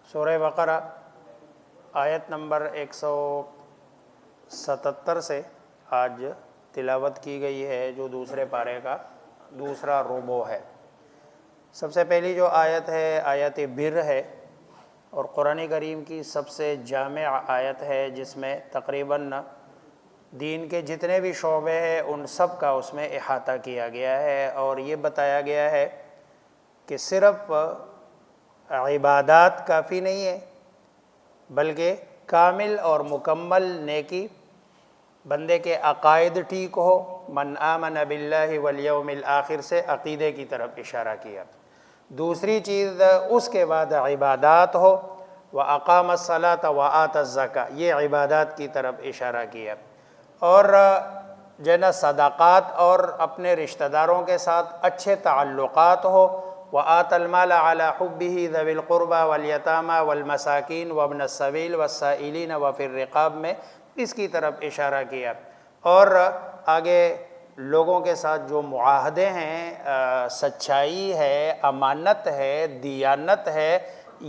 سورہ بقرہ آیت نمبر 177 سے آج تلاوت کی گئی ہے، جو دوسرے پارے کا دوسرا ربع ہے۔ سب سے پہلی جو آیت ہے آیت بر ہے، اور قرآن کریم کی سب سے جامع آیت ہے، جس میں تقریباً دین کے جتنے بھی شعبے ہیں ان سب کا اس میں احاطہ کیا گیا ہے، اور یہ بتایا گیا ہے کہ صرف عبادات کافی نہیں ہے، بلکہ کامل اور مکمل نیکی، بندے کے عقائد ٹھیک ہو، من آمن باللہ والیوم الآخر سے عقیدے کی طرف اشارہ کیا۔ دوسری چیز اس کے بعد عبادات ہو، وَأَقَامَ الصَّلَاةَ وَآتَى الزَّكَاةَ، یہ عبادات کی طرف اشارہ کیا، اور جو ہے نا صدقات اور اپنے رشتہ داروں کے ساتھ اچھے تعلقات ہو، وَآتَى الْمَالَ عَلَى حُبِّهِ ذَوِي الْقُرْبَى وَالْيَتَامَى وَالْمَسَاكِينِ وَابْنَ السَّبِيلِ وَالسَّائِلِينَ وَفِي الرِّقَابِ میں اس کی طرف اشارہ کیا، اور آگے لوگوں کے ساتھ جو معاہدے ہیں، سچائی ہے، امانت ہے، دیانت ہے،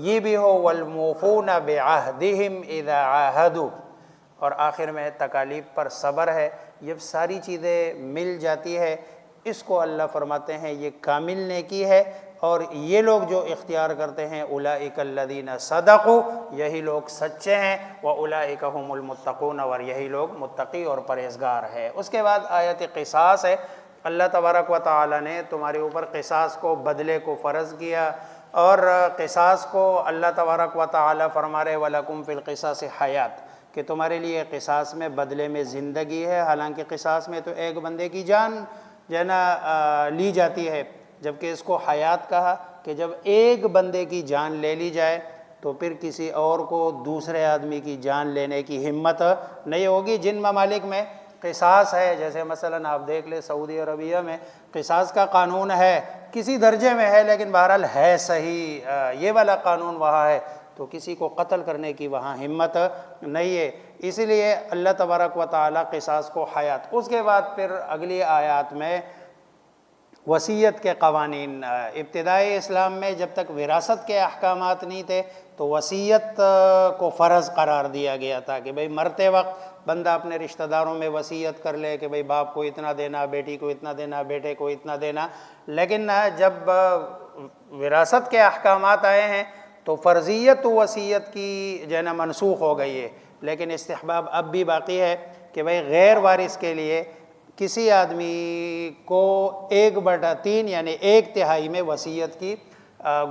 یہ بھی ہو، وَالْمُوفُونَ بِعَهْدِهِمْ إِذَا عَاهَدُوا، اور آخر میں تکالیف پر صبر ہے۔ یہ ساری چیزیں مل جاتی ہے، اس کو اللہ فرماتے ہیں یہ کامل نیکی ہے، اور یہ لوگ جو اختیار کرتے ہیں اولئک الذین صدقوا، یہی لوگ سچے ہیں، واولئک هم المتقون، اور یہی لوگ متقی اور پرہیزگار ہے۔ اس کے بعد آیت قصاص ہے۔ اللہ تبارک و تعالی نے تمہارے اوپر قصاص کو، بدلے کو فرض کیا، اور قصاص کو اللہ تبارک و تعالی فرما رہے وَلَكُمْ فِي الْقِصَاصِ حیات، کہ تمہارے لیے قصاص میں بدلے میں زندگی ہے۔ حالانکہ قصاص میں تو ایک بندے کی جان جو ہے نا لی جاتی ہے، جبکہ اس کو حیات کہا کہ جب ایک بندے کی جان لے لی جائے تو پھر کسی اور کو دوسرے آدمی کی جان لینے کی ہمت نہیں ہوگی۔ جن ممالک میں قصاص ہے، جیسے مثلا آپ دیکھ لیں سعودی عربیہ میں قصاص کا قانون ہے، کسی درجے میں ہے لیکن بہرحال ہے صحیح، یہ والا قانون وہاں ہے، تو کسی کو قتل کرنے کی وہاں ہمت نہیں ہے، اسی لیے اللہ تبارک و تعالی قصاص کو حیات۔ اس کے بعد پھر اگلی آیات میں وصیت کے قوانین۔ ابتدائی اسلام میں جب تک وراثت کے احکامات نہیں تھے تو وصیت کو فرض قرار دیا گیا تھا کہ بھئی مرتے وقت بندہ اپنے رشتہ داروں میں وصیت کر لے کہ بھئی باپ کو اتنا دینا، بیٹی کو اتنا دینا، بیٹے کو اتنا دینا، لیکن جب وراثت کے احکامات آئے ہیں تو فرضیت وصیت کی جو ہے نا منسوخ ہو گئی ہے، لیکن استحباب اب بھی باقی ہے کہ بھئی غیر وارث کے لیے کسی آدمی کو 1/3 یعنی 1/3 میں وصیت کی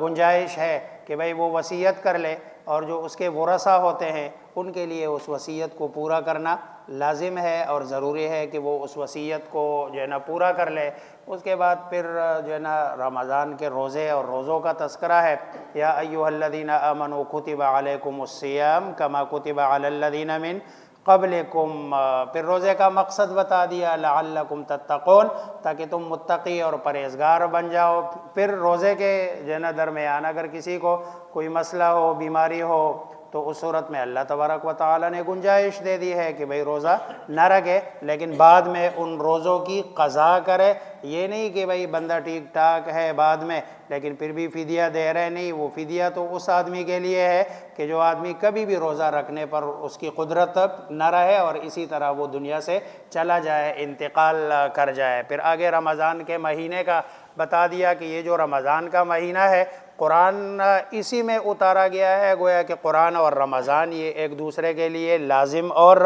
گنجائش ہے کہ بھئی وہ وصیت کر لے، اور جو اس کے ورثاء ہوتے ہیں ان کے لیے اس وصیت کو پورا کرنا لازم ہے اور ضروری ہے کہ وہ اس وصیت کو جو ہے نا پورا کر لے۔ اس کے بعد پھر جو ہے نا رمضان کے روزے اور روزوں کا تذکرہ ہے۔ یا ایھا الذین آمنوا کتب علیکم الصیام کما کتب علی الذین من قبلکم، پھر روزے کا مقصد بتا دیا لعلکم تتقون، تاکہ تم متقی اور پرہیزگار بن جاؤ۔ پھر روزے کے جو ہے نا درمیان اگر کسی کو کوئی مسئلہ ہو، بیماری ہو، تو اس صورت میں اللہ تبارک و تعالی نے گنجائش دے دی ہے کہ بھئی روزہ نہ رکھے، لیکن بعد میں ان روزوں کی قضا کرے۔ یہ نہیں کہ بھئی بندہ ٹھیک ٹھاک ہے بعد میں لیکن پھر بھی فدیہ دے رہے، نہیں، وہ فدیہ تو اس آدمی کے لیے ہے کہ جو آدمی کبھی بھی روزہ رکھنے پر اس کی قدرت نہ رہے اور اسی طرح وہ دنیا سے چلا جائے، انتقال کر جائے۔ پھر آگے رمضان کے مہینے کا بتا دیا کہ یہ جو رمضان کا مہینہ ہے قرآن اسی میں اتارا گیا ہے، گویا کہ قرآن اور رمضان یہ ایک دوسرے کے لیے لازم اور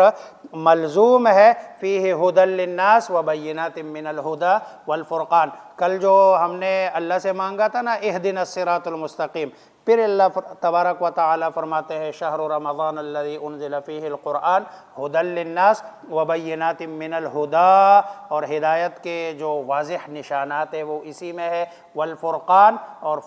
ملزوم ہے۔ فیہ ھدی للناس وبینات من الھدی والفرقان، کل جو ہم نے اللہ سے مانگا تھا نا اہدنا الصراط المستقیم، پھر اللہ تبارک و تعالی فرماتے ہیں شہر رمضان الذی انزل فیہ القرآن ھدی للناس وبینات من الھدی، اور ہدایت کے جو واضح نشانات ہیں وہ اسی میں ہے، والفرقان، اور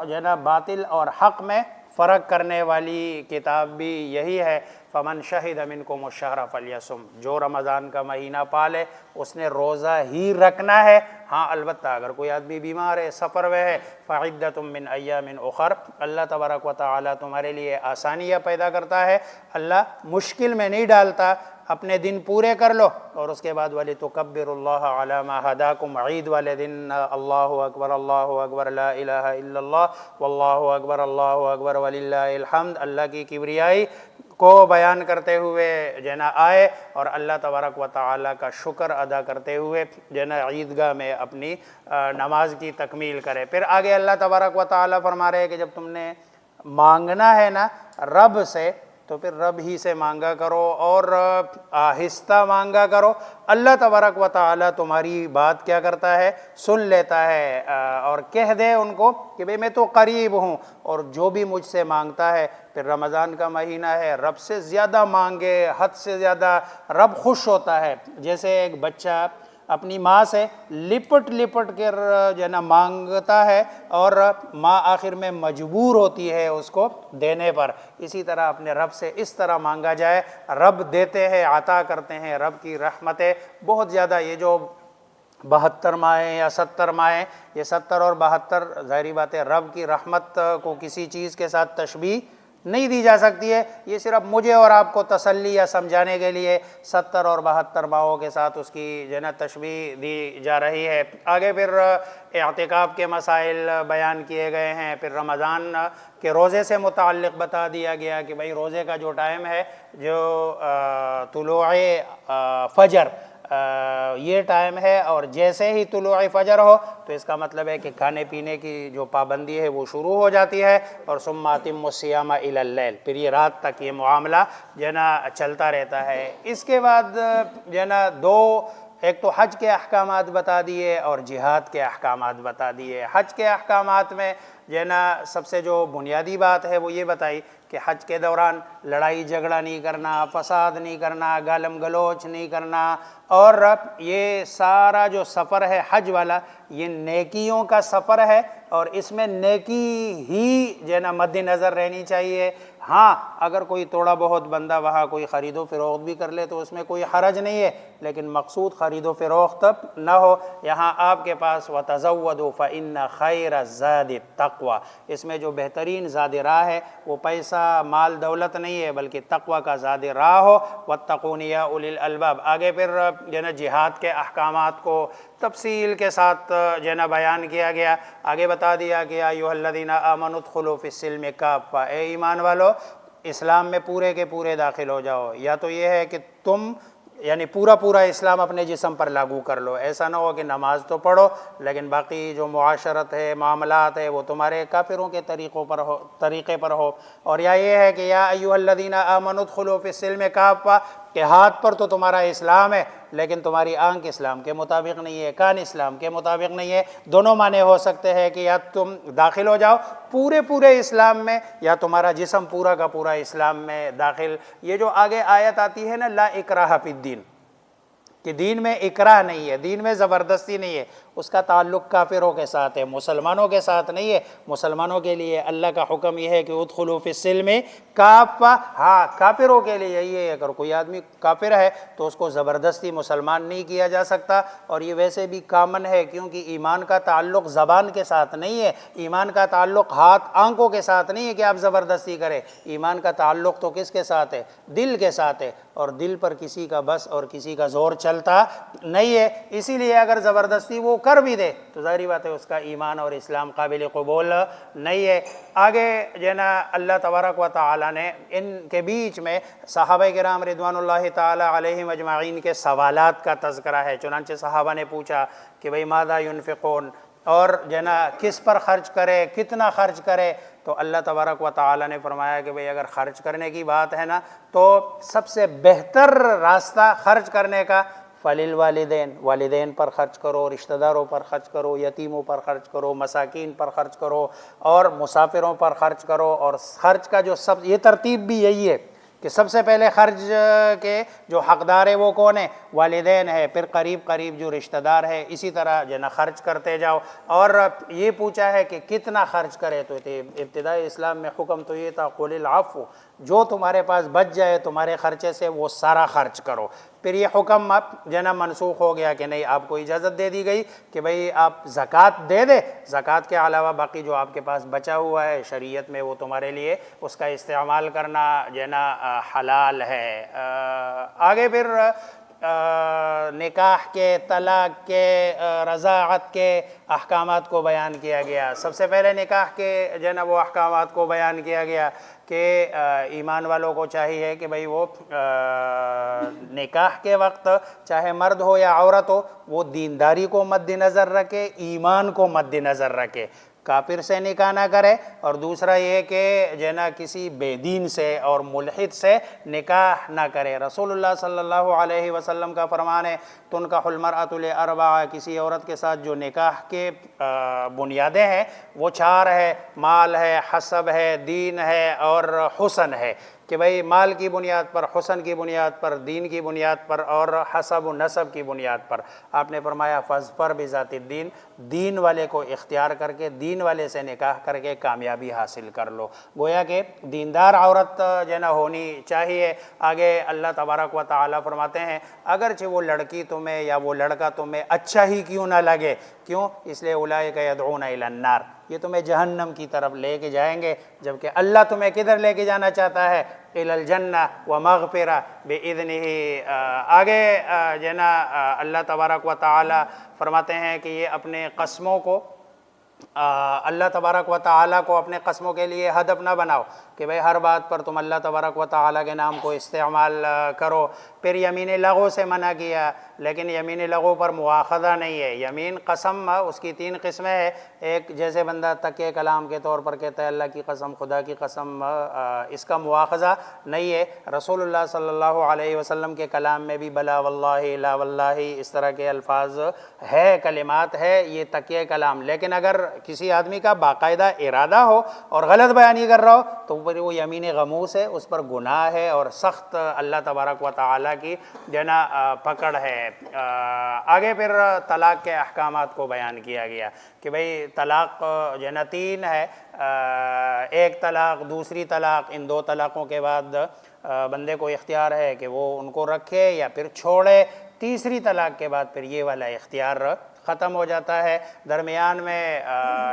جو ہے نا باطل اور حق میں فرق کرنے والی کتاب بھی یہی ہے۔ فمن شہد منکم الشہر فلیصم، جو رمضان کا مہینہ پالے اس نے روزہ ہی رکھنا ہے، ہاں البتہ اگر کوئی آدمی بیمار ہے، سفر میں ہے، فعدۃ من ایام اخر، اللہ تبارک و تعالی تمہارے لیے آسانیاں پیدا کرتا ہے، اللہ مشکل میں نہیں ڈالتا۔ اپنے دن پورے کر لو، اور اس کے بعد وَلِتُكَبِّرُوا اللَّهَ عَلَى مَا هَدَاكُمْ، عید والے دن اللہ اکبر لا الہ الا اللہ واللہ اکبر وللہ الحمد، اللہ کی کبریائی کو بیان کرتے ہوئے جو ہے نا آئے، اور اللہ تبارک و تعالیٰ کا شکر ادا کرتے ہوئے جو ہے نا عیدگاہ میں اپنی نماز کی تکمیل کرے۔ پھر آگے اللہ تبارک و تعالیٰ فرما رہے ہیں کہ جب تم نے مانگنا ہے نا رب سے تو پھر رب ہی سے مانگا کرو اور آہستہ مانگا کرو۔ اللہ تبارک و تعالیٰ تمہاری بات کیا کرتا ہے، سن لیتا ہے، اور کہہ دے ان کو کہ بھئی میں تو قریب ہوں، اور جو بھی مجھ سے مانگتا ہے، پھر رمضان کا مہینہ ہے، رب سے زیادہ مانگے، حد سے زیادہ رب خوش ہوتا ہے۔ جیسے ایک بچہ اپنی ماں سے لپٹ کر جو ہے نا مانگتا ہے، اور ماں آخر میں مجبور ہوتی ہے اس کو دینے پر، اسی طرح اپنے رب سے اس طرح مانگا جائے، رب دیتے ہیں، عطا کرتے ہیں، رب کی رحمتیں بہت زیادہ۔ یہ جو 72 ماہیں یا 70 ماہیں، یہ 70 اور 72 ظاہری بات ہے رب کی رحمت کو کسی چیز کے ساتھ تشبیہ نہیں دی جا سکتی ہے، یہ صرف مجھے اور آپ کو تسلی یا سمجھانے کے لیے 70 اور 72 ماہوں کے ساتھ اس کی جو ہے نا تشبیہ دی جا رہی ہے۔ آگے پھر اعتکاف کے مسائل بیان کیے گئے ہیں، پھر رمضان کے روزے سے متعلق بتا دیا گیا کہ بھئی روزے کا جو ٹائم ہے، جو طلوع فجر یہ ٹائم ہے، اور جیسے ہی طلوع فجر ہو تو اس کا مطلب ہے کہ کھانے پینے کی جو پابندی ہے وہ شروع ہو جاتی ہے، اور ثم اتموا الصیام الی اللیل، پھر یہ رات تک یہ معاملہ جو ہے نا چلتا رہتا ہے۔ اس کے بعد جو ہے نا ایک تو حج کے احکامات بتا دیے اور جہاد کے احکامات بتا دیے۔ حج کے احکامات میں جو ہے نا سب سے جو بنیادی بات ہے وہ یہ بتائی کہ حج کے دوران لڑائی جھگڑا نہیں کرنا، فساد نہیں کرنا، گالم گلوچ نہیں کرنا، اور یہ سارا جو سفر ہے حج والا یہ نیکیوں کا سفر ہے، اور اس میں نیکی ہی جو ہے نا مد نظر رہنی چاہیے۔ ہاں اگر کوئی تھوڑا بہت بندہ وہاں کوئی خرید و فروخت بھی کر لے تو اس میں کوئی حرج نہیں ہے، لیکن مقصود خرید و فروخت نہ ہو۔ یہاں آپ کے پاس وَتَزَوَّدُوا فَإِنَّ خَيْرَ الزَّادِ التَّقْوَىٰ، اس میں جو بہترین زاد راہ ہے وہ پیسہ مال دولت نہیں ہے بلکہ تقوی کا زاد راہ ہو۔ وَاتَّقُونِ يَا أُولِي الْأَلْبَابِ، آگے پھر جو ہے نا جہاد کے احکامات کو تفصیل کے ساتھ جو ہے نا بیان کیا گیا۔ آگے بتا دیا کہ یا ایھا الذین آمنوا ادخلوا فی السلم کافہ، اے ایمان والو اسلام میں پورے کے پورے داخل ہو جاؤ۔ یا تو یہ ہے کہ تم یعنی پورا اسلام اپنے جسم پر لاگو کر لو، ایسا نہ ہو کہ نماز تو پڑھو لیکن باقی جو معاشرت ہے، معاملات ہے، وہ تمہارے کافروں کے طریقے پر ہو۔ اور یا یہ ہے کہ یا ایھا الذین آمنوا ادخلوا فی السلم کافہ، کہ ہاتھ پر تو تمہارا اسلام ہے لیکن تمہاری آنکھ اسلام کے مطابق نہیں ہے، کان اسلام کے مطابق نہیں ہے۔ دونوں معنی ہو سکتے ہیں کہ یا تم داخل ہو جاؤ پورے اسلام میں، یا تمہارا جسم پورا کا پورا اسلام میں داخل۔ یہ جو آگے آیت آتی ہے نا لا اکراہ فی الدین، کہ دین میں اکراہ نہیں ہے، دین میں زبردستی نہیں ہے، اس کا تعلق کافروں کے ساتھ ہے، مسلمانوں کے ساتھ نہیں ہے۔ مسلمانوں کے لیے اللہ کا حکم یہ ہے کہ ادخلوا فی السلم کافہ، ہاں کافروں کے لیے یہی ہے، اگر کوئی آدمی کافر ہے تو اس کو زبردستی مسلمان نہیں کیا جا سکتا، اور یہ ویسے بھی کامن ہے کیونکہ ایمان کا تعلق زبان کے ساتھ نہیں ہے، ایمان کا تعلق ہاتھ آنکھوں کے ساتھ نہیں ہے کہ آپ زبردستی کریں، ایمان کا تعلق تو کس کے ساتھ ہے؟ دل کے ساتھ ہے، اور دل پر کسی کا بس اور کسی کا زور چلتا نہیں ہے۔ اسی لیے اگر زبردستی وہ کر بھی دے تو ظاہری بات ہے اس کا ایمان اور اسلام قابل قبول نہیں ہے۔ آگے جو ہے نا اللہ تبارک و تعالیٰ نے ان کے بیچ میں صحابہ کرام رضوان اللہ تعالیٰ علیہم اجمعین کے سوالات کا تذکرہ ہے۔ چنانچہ صحابہ نے پوچھا کہ بھئی ماذا ينفقون، اور جو ہے نا کس پر خرچ کرے، کتنا خرچ کرے، تو اللہ تبارک و تعالیٰ نے فرمایا کہ بھئی اگر خرچ کرنے کی بات ہے نا تو سب سے بہتر راستہ خرچ کرنے کا فَلِلْوَالِدَيْنِ، والدین پر خرچ کرو، رشتہ داروں پر خرچ کرو، یتیموں پر خرچ کرو، مساکین پر خرچ کرو، اور مسافروں پر خرچ کرو۔ اور خرچ کا جو یہ ترتیب بھی یہی ہے کہ سب سے پہلے خرچ کے جو حقدار ہے وہ کون ہے؟ والدین ہے، پھر قریب جو رشتہ دار ہے، اسی طرح جو ہے نا خرچ کرتے جاؤ۔ اور یہ پوچھا ہے کہ کتنا خرچ کرے، تو ابتدائی اسلام میں حکم تو یہ تھا قُلِ الْعَفْوُ، جو تمہارے پاس بچ جائے تمہارے خرچے سے وہ سارا خرچ کرو، پھر یہ حکم اب جنا منسوخ ہو گیا کہ نہیں، آپ کو اجازت دے دی گئی کہ بھئی آپ زکوٰۃ دے دے، زکوٰۃ کے علاوہ باقی جو آپ کے پاس بچا ہوا ہے شریعت میں وہ تمہارے لیے اس کا استعمال کرنا جنا حلال ہے۔ آگے پھر نکاح کے، طلاق کے، رضاعت کے احکامات کو بیان کیا گیا۔ سب سے پہلے نکاح کے جو ہے نا وہ احکامات کو بیان کیا گیا کہ ایمان والوں کو چاہیے کہ بھئی وہ نکاح کے وقت چاہے مرد ہو یا عورت ہو وہ دینداری کو مد نظر رکھے، ایمان کو مد نظر رکھے، کافر سے نکاح نہ کرے، اور دوسرا یہ کہ جو نا کسی بے دین سے اور ملحد سے نکاح نہ کرے۔ رسول اللہ صلی اللہ علیہ وسلم کا فرمان ہے تنکح المرأۃ لاربع، کسی عورت کے ساتھ جو نکاح کے بنیادیں ہیں وہ 4 ہے، مال ہے، حسب ہے، دین ہے اور حسن ہے، کہ بھئی مال کی بنیاد پر، حسن کی بنیاد پر، دین کی بنیاد پر اور حسب و نسب کی بنیاد پر۔ آپ نے فرمایا فاظفر بذات الدین، دین والے کو اختیار کر کے، دین والے سے نکاح کر کے کامیابی حاصل کر لو۔ گویا کہ دیندار عورت جو نا ہونی چاہیے۔ آگے اللہ تبارک و تعالیٰ فرماتے ہیں اگرچہ وہ لڑکی تمہیں یا وہ لڑکا تمہیں اچھا ہی کیوں نہ لگے، کیوں؟ اس لیے اولئک یدعون الی النار، یہ تمہیں جہنم کی طرف لے کے جائیں گے، جبکہ اللہ تمہیں کدھر لے کے جانا چاہتا ہے؟ الی الجنہ ومغفرہ بإذنہ۔ آگے جو نا اللہ تبارک و تعالی فرماتے ہیں کہ یہ اپنے قسموں کو، اللہ تبارک و تعالیٰ کو اپنے قسموں کے لیے ہدف نہ بناؤ کہ بھئی ہر بات پر تم اللہ تبارک و تعالیٰ کے نام کو استعمال کرو۔ پھر یمین لغو سے منع کیا، لیکن یمین لغو پر مواخذہ نہیں ہے۔ یمین قسم اس کی 3 قسمیں ہیں، ایک جیسے بندہ تکیہ کلام کے طور پر کہتا ہے اللہ کی قسم، خدا کی قسم، اس کا مواخذہ نہیں ہے۔ رسول اللہ صلی اللہ علیہ وسلم کے کلام میں بھی بلا واللہ، لا واللہ، اس طرح کے الفاظ ہے، کلمات ہے، یہ تکیہ کلام۔ لیکن اگر کسی آدمی کا باقاعدہ ارادہ ہو اور غلط بیانی کر رہا ہو تو پھر وہ یمین غموس ہے، اس پر گناہ ہے اور سخت اللہ تبارک و تعالیٰ کی جو نا پکڑ ہے۔ آگے پھر طلاق کے احکامات کو بیان کیا گیا کہ بھئی طلاق جو نا 3 ہے، ایک طلاق، دوسری طلاق، ان 2 طلاقوں کے بعد بندے کو اختیار ہے کہ وہ ان کو رکھے یا پھر چھوڑے، تیسری طلاق کے بعد پھر یہ والا اختیار ختم ہو جاتا ہے۔ درمیان میں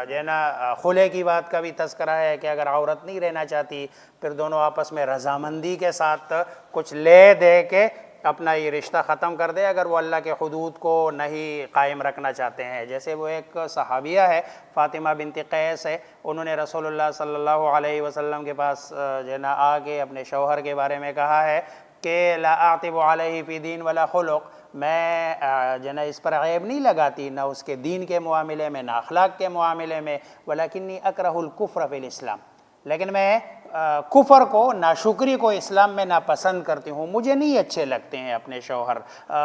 جو ہے نا خلع کی بات کا بھی تذکرہ ہے کہ اگر عورت نہیں رہنا چاہتی پھر دونوں آپس میں رضامندی کے ساتھ کچھ لے دے کے اپنا یہ رشتہ ختم کر دے، اگر وہ اللہ کے حدود کو نہیں قائم رکھنا چاہتے ہیں۔ جیسے وہ ایک صحابیہ ہے فاطمہ بنت قیس ہے، انہوں نے رسول اللہ صلی اللہ علیہ وسلم کے پاس جو ہے نا آ کے اپنے شوہر کے بارے میں کہا ہے کہ لا اعتب علیہ فی دین ولا خلق، میں جو نا اس پر عیب نہیں لگاتی، نہ اس کے دین کے معاملے میں، نہ اخلاق کے معاملے میں، ولکنی اکرہ الکفر فی الاسلام، لیکن میں کفر کو، ناشکری کو اسلام میں ناپسند کرتی ہوں، مجھے نہیں اچھے لگتے ہیں اپنے شوہر،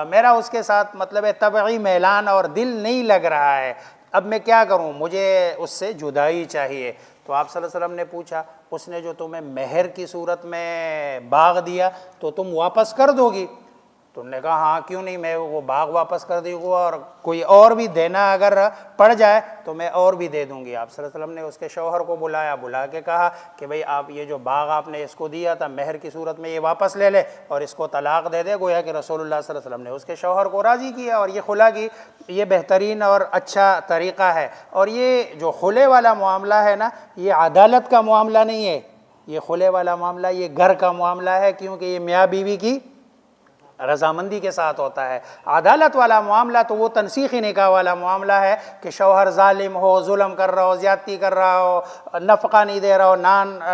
میرا اس کے ساتھ مطلب طبعی میلان اور دل نہیں لگ رہا ہے، اب میں کیا کروں، مجھے اس سے جدائی چاہیے۔ تو آپ صلی اللہ علیہ وسلم نے پوچھا اس نے جو تمہیں مہر کی صورت میں باغ دیا تو تم واپس کر دو گی؟ تم نے کہا ہاں کیوں نہیں، میں وہ باغ واپس کر دوں گا اور کوئی اور بھی دینا اگر پڑ جائے تو میں اور بھی دے دوں گی۔ آپ صلی اللہ علیہ وسلم نے اس کے شوہر کو بلا کے کہا کہ بھئی آپ یہ جو باغ آپ نے اس کو دیا تھا مہر کی صورت میں یہ واپس لے لے اور اس کو طلاق دے دے۔ گویا کہ رسول اللہ صلی اللہ علیہ وسلم نے اس کے شوہر کو راضی کیا اور یہ خلا کی یہ بہترین اور اچھا طریقہ ہے۔ اور یہ جو خلے والا معاملہ ہے نا، یہ عدالت کا معاملہ نہیں ہے، یہ خلے والا معاملہ یہ گھر کا معاملہ ہے، کیونکہ یہ میاں بیوی کی رضامندی کے ساتھ ہوتا ہے۔ عدالت والا معاملہ تو وہ تنسیخی نکاح والا معاملہ ہے کہ شوہر ظالم ہو، ظلم کر رہا ہو، زیادتی کر رہا ہو، نفقہ نہیں دے رہا ہو،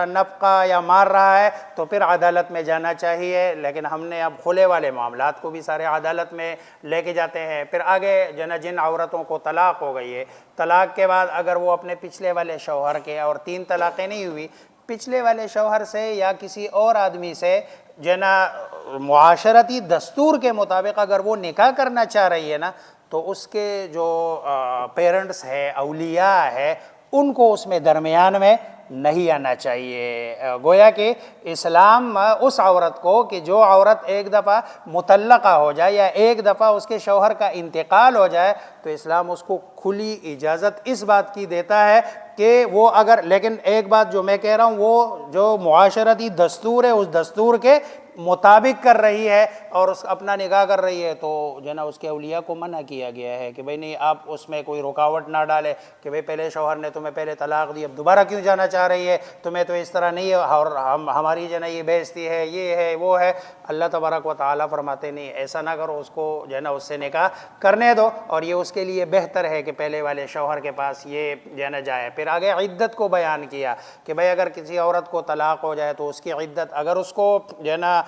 نفقہ یا مار رہا ہے تو پھر عدالت میں جانا چاہیے۔ لیکن ہم نے اب خلے والے معاملات کو بھی سارے عدالت میں لے کے جاتے ہیں۔ پھر آگے جن عورتوں کو طلاق ہو گئی ہے، طلاق کے بعد اگر وہ اپنے پچھلے والے شوہر کے، اور 3 طلاقیں نہیں ہوئی، پچھلے والے شوہر سے یا کسی اور آدمی سے معاشرتی دستور کے مطابق اگر وہ نکاح کرنا چاہ رہی ہے نا تو اس کے جو پیرنٹس ہے، اولیاء ہے، ان کو اس میں درمیان میں نہیں آنا چاہیے۔ گویا کہ اسلام اس عورت کو کہ جو عورت ایک دفعہ مطلقہ ہو جائے یا ایک دفعہ اس کے شوہر کا انتقال ہو جائے تو تو اسلام اس کو کھلی اجازت اس بات کی دیتا ہے کہ وہ اگر، لیکن ایک بات جو میں کہہ رہا ہوں وہ جو معاشرتی دستور ہے اس دستور کے مطابق کر رہی ہے اور اس اپنا نکاح کر رہی ہے، تو جو ہے نا اس کے اولیاء کو منع کیا گیا ہے کہ بھئی نہیں، آپ اس میں کوئی رکاوٹ نہ ڈالے کہ بھئی پہلے شوہر نے تمہیں پہلے طلاق دی، اب دوبارہ کیوں جانا چاہ رہی ہے، تمہیں تو اس طرح نہیں ہے اور ہماری جو ہے نا یہ بےعزتی ہے، یہ ہے وہ ہے۔ اللہ تبارک و تعالیٰ فرماتے نہیں، ایسا نہ کرو، اس کو جو ہے نا اس سے نکاح کرنے دو، اور یہ اس کے لیے بہتر ہے کہ پہلے والے شوہر کے پاس یہ جو ہے نا جائے۔ پھر آگے عدت کو بیان کیا کہ بھئی اگر کسی عورت کو طلاق ہو جائے تو اس کی عدت، اگر اس کو جو ہے نا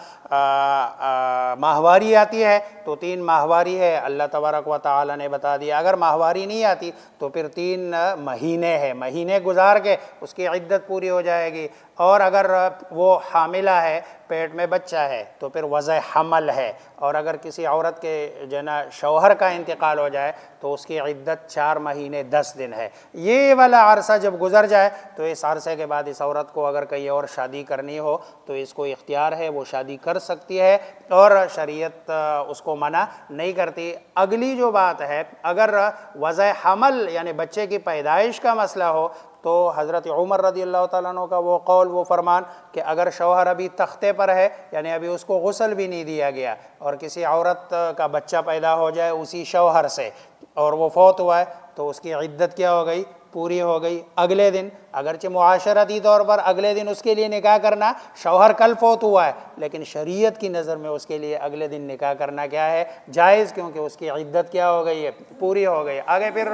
ماہواری آتی ہے تو 3 ماہواری ہے، اللہ تبارک و تعالیٰ نے بتا دیا۔ اگر ماہواری نہیں آتی تو پھر 3 مہینے ہے، مہینے گزار کے اس کی عدت پوری ہو جائے گی۔ اور اگر وہ حاملہ ہے، پیٹ میں بچہ ہے، تو پھر وضع حمل ہے۔ اور اگر کسی عورت کے جو ہے نا شوہر کا انتقال ہو جائے تو اس کی عدت 4 مہینے 10 دن ہے۔ یہ والا عرصہ جب گزر جائے تو اس عرصے کے بعد اس عورت کو اگر کہیں اور شادی کرنی ہو تو اس کو اختیار ہے، وہ شادی کر سکتی ہے اور شریعت اس کو منع نہیں کرتی۔ اگلی جو بات ہے، اگر وضع حمل یعنی بچے کی پیدائش کا مسئلہ ہو تو حضرت عمر رضی اللہ تعالیٰ عنہ کا وہ قول، وہ فرمان کہ اگر شوہر ابھی تختے پر ہے، یعنی ابھی اس کو غسل بھی نہیں دیا گیا، اور کسی عورت کا بچہ پیدا ہو جائے اسی شوہر سے اور وہ فوت ہوا ہے، تو اس کی عدت کیا ہو گئی؟ پوری ہو گئی۔ اگلے دن، اگرچہ معاشرتی طور پر اگلے دن اس کے لیے نکاح کرنا، شوہر کل فوت ہوا ہے لیکن شریعت کی نظر میں اس کے لیے اگلے دن نکاح کرنا کیا ہے؟ جائز، کیونکہ اس کی عدت کیا ہو گئی ہے؟ پوری ہو گئی۔ آگے پھر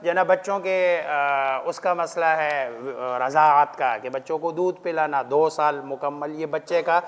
جو نا بچوں کے اس کا مسئلہ ہے رضاعت کا، کہ بچوں کو دودھ پلانا 2 سال مکمل، یہ بچے کا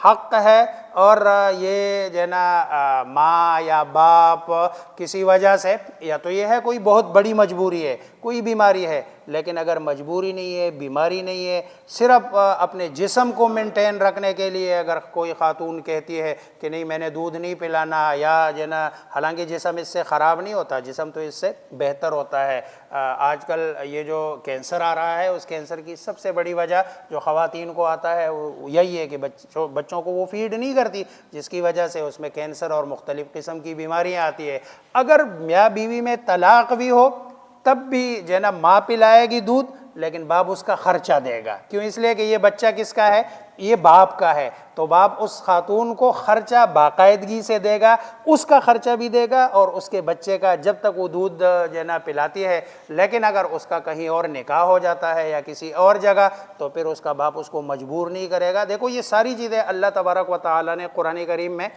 حق ہے، اور یہ جو ہے نا ماں یا باپ کسی وجہ سے، یا تو یہ ہے کوئی بہت بڑی مجبوری ہے، کوئی بیماری ہے، لیکن اگر مجبوری نہیں ہے، بیماری نہیں ہے، صرف اپنے جسم کو مینٹین رکھنے کے لیے اگر کوئی خاتون کہتی ہے کہ نہیں میں نے دودھ نہیں پلانا، یا جو ہے نا، حالانکہ جسم اس سے خراب نہیں ہوتا، جسم تو اس سے بہتر ہوتا ہے۔ آج کل یہ جو کینسر آ رہا ہے، اس کینسر کی سب سے بڑی وجہ جو خواتین کو آتا ہے وہ یہی ہے کہ بچوں کو وہ فیڈ نہیں کرتی، جس کی وجہ سے اس میں کینسر اور مختلف قسم کی بیماریاں آتی ہے۔ اگر میاں بیوی میں طلاق بھی ہو تب بھی جو ہے نا ماں پلائے گی دودھ، لیکن باپ اس کا خرچہ دے گا، کیوں؟ اس لیے کہ یہ بچہ کس کا ہے؟ یہ باپ کا ہے، تو باپ اس خاتون کو خرچہ باقاعدگی سے دے گا، اس کا خرچہ بھی دے گا اور اس کے بچے کا، جب تک وہ دودھ جو ہے نا پلاتی ہے۔ لیکن اگر اس کا کہیں اور نکاح ہو جاتا ہے یا کسی اور جگہ، تو پھر اس کا باپ اس کو مجبور نہیں کرے گا۔ دیکھو یہ ساری چیزیں اللہ تبارک و تعالیٰ نے قرآن کریم میں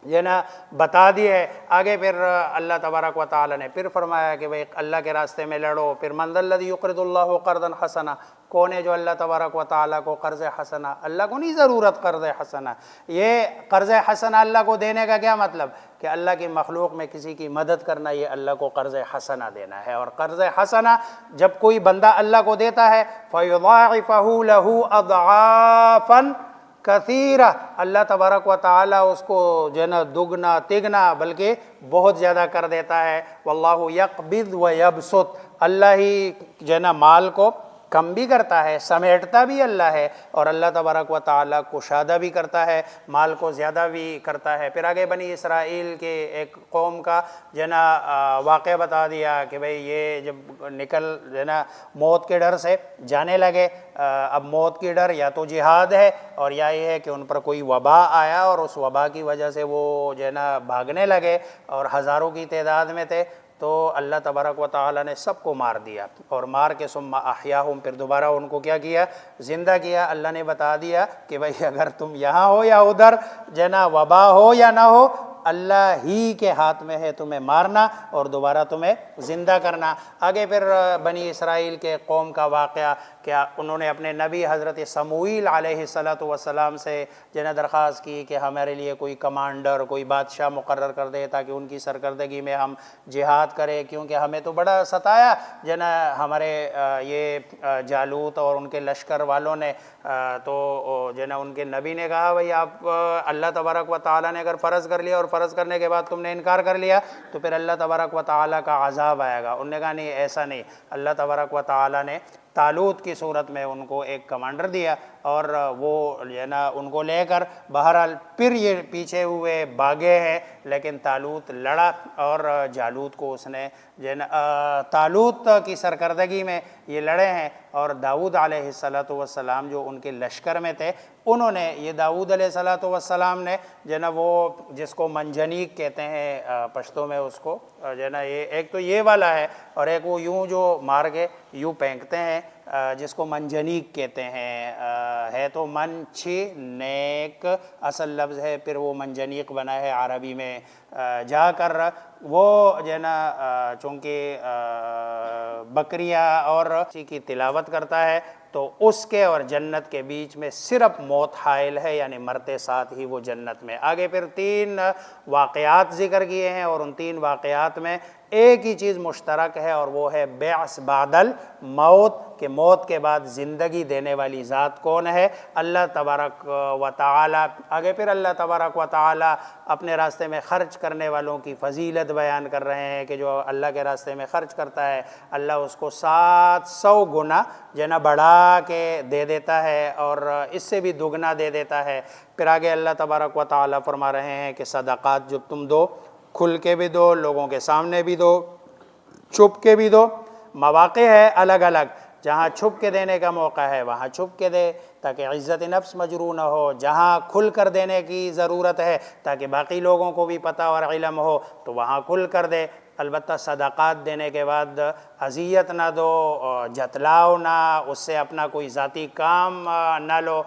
یہ نا بتا دی ہے۔ آگے پھر اللہ تبارک و تعالیٰ نے پھر فرمایا کہ بھئی اللہ کے راستے میں لڑو۔ پھر من ذا الذی یقرض اللہ قرضا حسنا، کون ہے جو اللہ تبارک و تعالیٰ کو قرض حسنا؟ اللہ کو نہیں ضرورت قرض حسنا۔ یہ قرض حسنا اللہ کو دینے کا کیا مطلب؟ کہ اللہ کی مخلوق میں کسی کی مدد کرنا، یہ اللہ کو قرض حسنا دینا ہے۔ اور قرض حسنا جب کوئی بندہ اللہ کو دیتا ہے فَيُضَاعِفَهُ لَهُ أَضْعَافًا کثیرہ، اللہ تبارک و تعالیٰ اس کو جو ہے نا دگنا تگنا بلکہ بہت زیادہ کر دیتا ہے۔ واللہ یقبض و یبسط، اللہ ہی جو ہے نا مال کو کم بھی کرتا ہے، سمیٹتا بھی اللہ ہے، اور اللہ تبارک و تعالیٰ کشادہ بھی کرتا ہے، مال کو زیادہ بھی کرتا ہے۔ پھر آگے بنی اسرائیل کے ایک قوم کا جو ہے نا واقعہ بتا دیا کہ بھئی یہ جب نکل جو ہے نا موت کے ڈر سے جانے لگے، اب موت کی ڈر یا تو جہاد ہے اور یا یہ ہے کہ ان پر کوئی وبا آیا اور اس وبا کی وجہ سے وہ جو ہے نا بھاگنے لگے اور ہزاروں کی تعداد میں تھے، تو اللہ تبارک و تعالیٰ نے سب کو مار دیا، اور مار کے ثم احیاہم، پھر دوبارہ ان کو کیا کیا؟ زندہ کیا۔ اللہ نے بتا دیا کہ بھئی اگر تم یہاں ہو یا ادھر، جو ہے نا وبا ہو یا نہ ہو، اللہ ہی کے ہاتھ میں ہے تمہیں مارنا اور دوبارہ تمہیں زندہ کرنا۔ آگے پھر بنی اسرائیل کے قوم کا واقعہ، کیا انہوں نے اپنے نبی حضرت سموئیل علیہ السلام سے جنہیں درخواست کی کہ ہمارے لیے کوئی کمانڈر، کوئی بادشاہ مقرر کر دے تاکہ ان کی سرکردگی میں ہم جہاد کریں، کیونکہ ہمیں تو بڑا ستایا جنہیں ہمارے یہ جالوت اور ان کے لشکر والوں نے۔ تو جو ہے نا ان کے نبی نے کہا بھئی آپ اللہ تبارک و تعالیٰ نے اگر فرض کر لیا اور فرض کرنے کے بعد تم نے انکار کر لیا تو پھر اللہ تبارک و تعالیٰ کا عذاب آئے گا۔ انہوں نے کہا نہیں، ایسا نہیں، اللہ تبارک و تعالیٰ نے طالوت کی صورت میں ان کو ایک کمانڈر دیا، اور وہ جو ہے نا ان کو لے کر بہرحال پھر یہ پیچھے ہوئے بھاگے ہیں لیکن طالوت لڑا اور جالوت کو اس نے طالوت کی سرکردگی میں یہ لڑے ہیں، اور داؤد علیہ السلام جو ان کے لشکر میں تھے، انہوں نے یہ داؤد علیہ السلام نے وہ جس کو منجنیق کہتے ہیں پشتو میں، اس کو یہ ایک تو یہ والا ہے، اور ایک وہ یوں جو مار کے یوں پھینکتے ہیں جس کو منجنیق کہتے ہیں، ہے تو منچھی نیک اصل لفظ ہے، پھر وہ منجنیق بنا ہے عربی میں جا کر وہ چونکہ بکریاں اور کی تلاوت کرتا ہے تو اس کے اور جنت کے بیچ میں صرف موت حائل ہے، یعنی مرتے ساتھ ہی وہ جنت میں۔ آگے پھر 3 واقعات ذکر کیے ہیں، اور ان 3 واقعات میں ایک ہی چیز مشترک ہے، اور وہ ہے بعث بعد الموت، کہ موت کے بعد زندگی دینے والی ذات کون ہے؟ اللہ تبارک و تعالی۔ آگے پھر اللہ تبارک و تعالی اپنے راستے میں خرچ کرنے والوں کی فضیلت بیان کر رہے ہیں کہ جو اللہ کے راستے میں خرچ کرتا ہے اللہ اس کو 700 گنا بڑھا کے دے دیتا ہے، اور اس سے بھی دگنا دے دیتا ہے۔ پھر آگے اللہ تبارک و تعالی فرما رہے ہیں کہ صدقات جب تم دو، کھل کے بھی دو، لوگوں کے سامنے بھی دو، چھپ کے بھی دو۔ مواقع ہے الگ الگ، جہاں چھپ کے دینے کا موقع ہے وہاں چھپ کے دے تاکہ عزت نفس مجروح نہ ہو، جہاں کھل کر دینے کی ضرورت ہے تاکہ باقی لوگوں کو بھی پتہ اور علم ہو تو وہاں کھل کر دے۔ البتہ صدقات دینے کے بعد اذیت نہ دو، جتلاؤ نہ، اس سے اپنا کوئی ذاتی کام نہ لو۔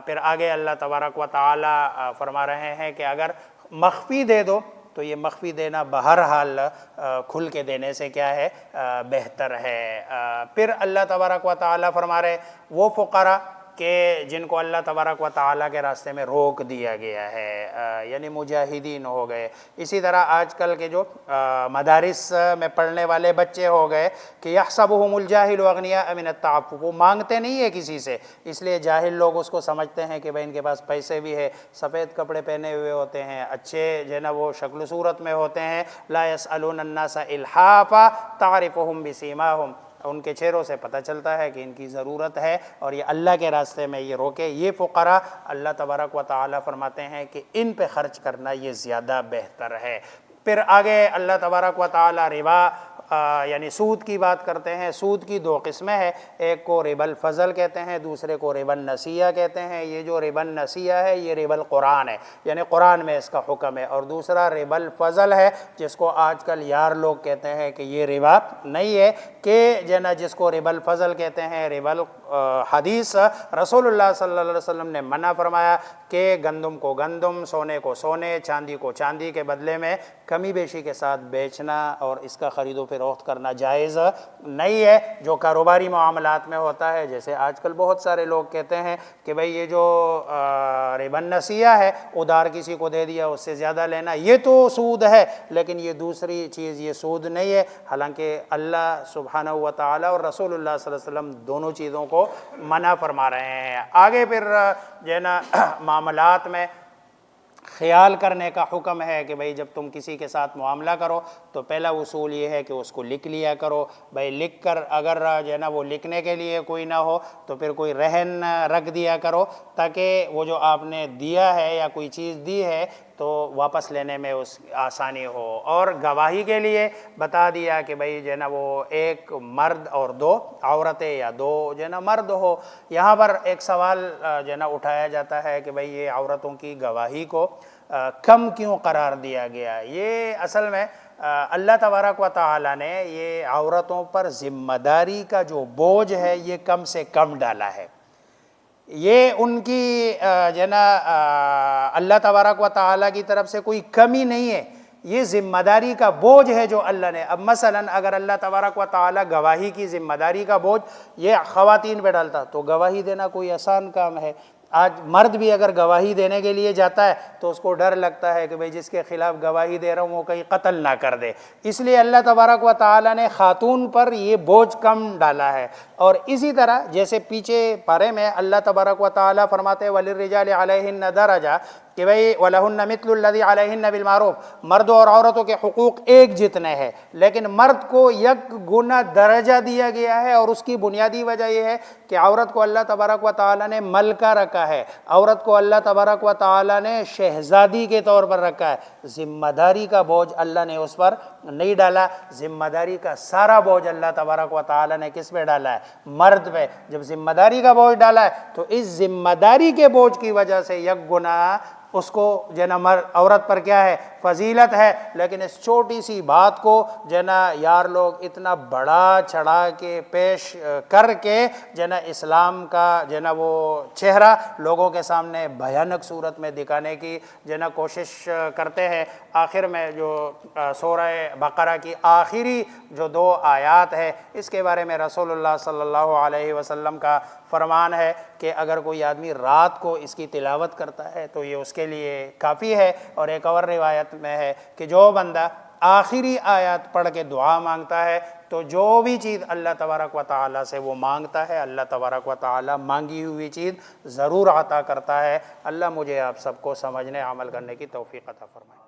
پھر آگے اللہ تبارک و تعالی فرما رہے ہیں کہ اگر مخفی دے دو تو یہ مخفی دینا بہرحال کھل کے دینے سے کیا ہے؟ بہتر ہے۔ پھر اللہ تبارک و تعالی فرما رہے وہ فقراء کہ جن کو اللہ تبارک و تعالیٰ کے راستے میں روک دیا گیا ہے، یعنی مجاہدین ہو گئے۔ اسی طرح آج کل کے جو مدارس میں پڑھنے والے بچے ہو گئے کہ یحسبهم الجاہل اغنیاء من التعفف، وہ مانگتے نہیں ہے کسی سے، اس لیے جاہل لوگ اس کو سمجھتے ہیں کہ بھائی ان کے پاس پیسے بھی ہے، سفید کپڑے پہنے ہوئے ہوتے ہیں، اچھے وہ شکل و صورت میں ہوتے ہیں۔ لا يسألون الناس الحافا تعرفهم بسیماہم، ان کے چہروں سے پتہ چلتا ہے کہ ان کی ضرورت ہے اور یہ اللہ کے راستے میں یہ روکے۔ یہ فقراء اللہ تبارک و تعالی فرماتے ہیں کہ ان پہ خرچ کرنا یہ زیادہ بہتر ہے۔ پھر آگے اللہ تبارک و تعالی ربا یعنی سود کی بات کرتے ہیں۔ سود کی 2 قسمیں ہیں، ایک کو ربا الفضل کہتے ہیں، دوسرے کو ربا النسیہ کہتے ہیں۔ یہ جو ربا النسیہ ہے یہ ربا القرآن ہے، یعنی قرآن میں اس کا حکم ہے، اور دوسرا ربا الفضل ہے جس کو آج کل یار لوگ کہتے ہیں کہ یہ ربا نہیں ہے، کہ جس کو ربا الفضل کہتے ہیں۔ ربا حدیث رسول اللہ صلی اللہ علیہ وسلم نے منع فرمایا کہ گندم کو گندم، سونے کو سونے، چاندی کو چاندی کے بدلے میں کمی بیشی کے ساتھ بیچنا اور اس کا خرید و فروخت کرنا جائز نہیں ہے۔ جو کاروباری معاملات میں ہوتا ہے، جیسے آج کل بہت سارے لوگ کہتے ہیں کہ بھئی یہ جو ربا النسیہ ہے ادھار کسی کو دے دیا اس سے زیادہ لینا، یہ تو سود ہے، لیکن یہ دوسری چیز یہ سود نہیں ہے، حالانکہ اللہ سبحانہ و تعالی اور رسول اللہ صلی اللہ علیہ وسلم دونوں چیزوں کو منع فرما رہے ہیں۔ آگے پھر معاملات میں خیال کرنے کا حکم ہے کہ بھئی جب تم کسی کے ساتھ معاملہ کرو تو پہلا اصول یہ ہے کہ اس کو لکھ لیا کرو۔ بھئی لکھ کر اگر وہ لکھنے کے لیے کوئی نہ ہو تو پھر کوئی رہن رکھ دیا کرو تاکہ وہ جو آپ نے دیا ہے یا کوئی چیز دی ہے تو واپس لینے میں اس آسانی ہو۔ اور گواہی کے لیے بتا دیا کہ بھئی وہ ایک مرد اور 2 عورتیں یا 2 مرد ہو۔ یہاں پر ایک سوال اٹھایا جاتا ہے کہ بھئی یہ عورتوں کی گواہی کو کم کیوں قرار دیا گیا؟ یہ اصل میں اللہ تبارک و تعالی نے یہ عورتوں پر ذمہ داری کا جو بوجھ ہے یہ کم سے کم ڈالا ہے۔ یہ ان کی اللہ تبارک و تعالی کی طرف سے کوئی کمی نہیں ہے، یہ ذمہ داری کا بوجھ ہے جو اللہ نے۔ اب مثلا اگر اللہ تبارک و تعالی گواہی کی ذمہ داری کا بوجھ یہ خواتین پہ ڈالتا تو گواہی دینا کوئی آسان کام ہے۔ آج مرد بھی اگر گواہی دینے کے لیے جاتا ہے تو اس کو ڈر لگتا ہے کہ بھئی جس کے خلاف گواہی دے رہا ہوں وہ کہیں قتل نہ کر دے، اس لیے اللہ تبارک و تعالی نے خاتون پر یہ بوجھ کم ڈالا ہے۔ اور اسی طرح جیسے پیچھے پارے میں اللہ تبارک و تعالی فرماتے وَلِلرِّجَالِ عَلَيْهِنَّ دَرَجَةٌ، کہ بھئی وَلَهُنَّ مِثْلُ الَّذِي عَلَيْهِنَّ بِالْمَعْرُوفِ، مرد اور عورتوں کے حقوق ایک جتنے ہیں، لیکن مرد کو یک گنا درجہ دیا گیا ہے، اور اس کی بنیادی وجہ یہ ہے کہ عورت کو اللہ تبارک و تعالیٰ نے ملکہ رکھا ہے، عورت کو اللہ تبارک و تعالیٰ نے شہزادی کے طور پر رکھا ہے۔ ذمہ داری کا بوجھ اللہ نے اس پر نہیں ڈالا، ذمہ داری کا سارا بوجھ اللہ تبارک و تعالیٰ نے کس پہ ڈالا ہے؟ مرد پہ۔ جب ذمہ داری کا بوجھ ڈالا ہے تو اس ذمہ داری کے بوجھ کی وجہ سے یک گنا اس کو عورت پر کیا ہے؟ فضیلت ہے۔ لیکن اس چھوٹی سی بات کو یار لوگ اتنا بڑا چڑھا کے پیش کر کے اسلام کا وہ چہرہ لوگوں کے سامنے بھیانک صورت میں دکھانے کی کوشش کرتے ہیں۔ آخر میں جو سورہ بقرہ کی آخری جو 2 آیات ہے، اس کے بارے میں رسول اللہ صلی اللہ علیہ وسلم کا فرمان ہے کہ اگر کوئی آدمی رات کو اس کی تلاوت کرتا ہے تو یہ اس کے لیے کافی ہے۔ اور ایک اور روایت میں ہے کہ جو بندہ آخری آیات پڑھ کے دعا مانگتا ہے تو جو بھی چیز اللہ تبارک و تعالیٰ سے وہ مانگتا ہے، اللہ تبارک و تعالیٰ مانگی ہوئی چیز ضرور عطا کرتا ہے۔ اللہ مجھے آپ سب کو سمجھنے عمل کرنے کی توفیق عطا فرمائے۔